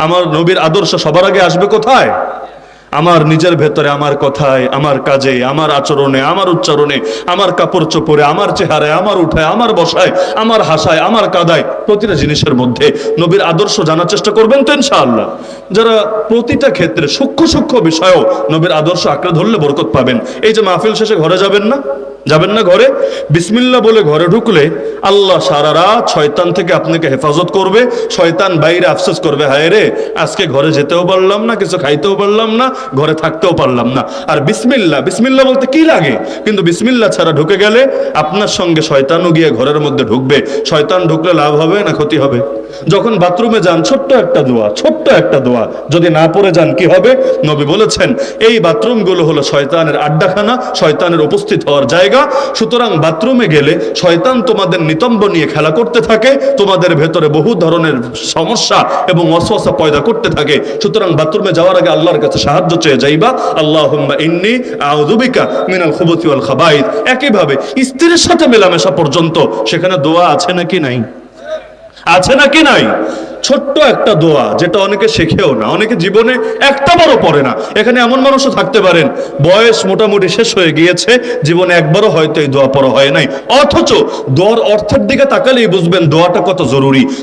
আমার নবীর আদর্শ সবার আগে আসবে কোথায়? আমার নিজের ভেতরে, আমার কথায়, আমার কাজে, আমার আচরণে, আমার উচ্চারণে, আমার কাপড় চোপড়ে, আমার চেহারায়, আমার উঠায়, আমার বসায়, আমার হাসায়, আমার কাদায়, প্রতিটা জিনিসের মধ্যে নবীর আদর্শ জানার চেষ্টা করবেন তো ইনশাআল্লাহ। যারা প্রতিটা ক্ষেত্রে সূক্ষ্ম সূক্ষ্ম বিষয়ও নবীর আদর্শ আঁকড়ে ধরলে বরকত পাবেন। এই যে মাহফিল শেষে ঘরে যাবেন না, যাবেন না ঘরে, বিসমিল্লাহ বলে ঘরে ঢুকলে আল্লাহ সারা রাত শয়তান থেকে আপনাকে হেফাজত করবে। শয়তান বাইরে আফসোস করবে, হায় রে আজকে ঘরে যেতেও পারলাম না, কিছু খাইতেও পারলাম না, ঘরে থাকতেও পারলাম না। আর বিসমিল্লাহ, বিসমিল্লাহ বলতে কি লাগে, কিন্তু বিসমিল্লাহ ছাড়া ঢুকে গেলে আপনার সঙ্গে শয়তানও গিয়ে ঘরের মধ্যে ঢুকবে। শয়তান ঢুকলে লাভ হবে না ক্ষতি হবে? যখন বাথরুমে যান ছোট্ট একটা দোয়া, ছোট্ট একটা দোয়া যদি না পড়ে যান কি হবে? নবী বলেছেন এই বাথরুমগুলো হলো শয়তানের আড্ডাখানা, শয়তানের উপস্থিত হওয়ার জায়গা। সুতরাং বাথরুমে গেলে শয়তান তোমাদের নিতম্ব নিয়ে খেলা করতে থাকে, তোমাদের ভেতরে বহু ধরনের সমস্যা এবং ওয়াসওয়াসা পয়দা করতে থাকে। সুতরাং বাথরুমে যাওয়ার আগে আল্লাহর কাছে সাহায্য চেয়ে যাইবা, আল্লাহুম্মা ইন্নী আউযু বিকা মিনাল খুবুসি ওয়াল খাবাইথ। একইভাবে স্ত্রীর সাথে মেলামেশা পর্যন্ত সেখানে দোয়া আছে নাকি নাই? আছে নাকি নাই? ছোট্ট একটা দোয়া, যেটা অনেকে শেখেও না, অনেকে জীবনে একটা বারও পড়ে না। এখানে এমন মানুষও থাকতে পারেন বয়স মোটামুটি শেষ হয়ে গিয়েছে, জীবনে একবারও হয়তো এই দোয়া পড়া হয় নাই, অথচ দোয়ার অর্থের দিকে তাকালেই বুঝবেন দোয়াটা কত জরুরি।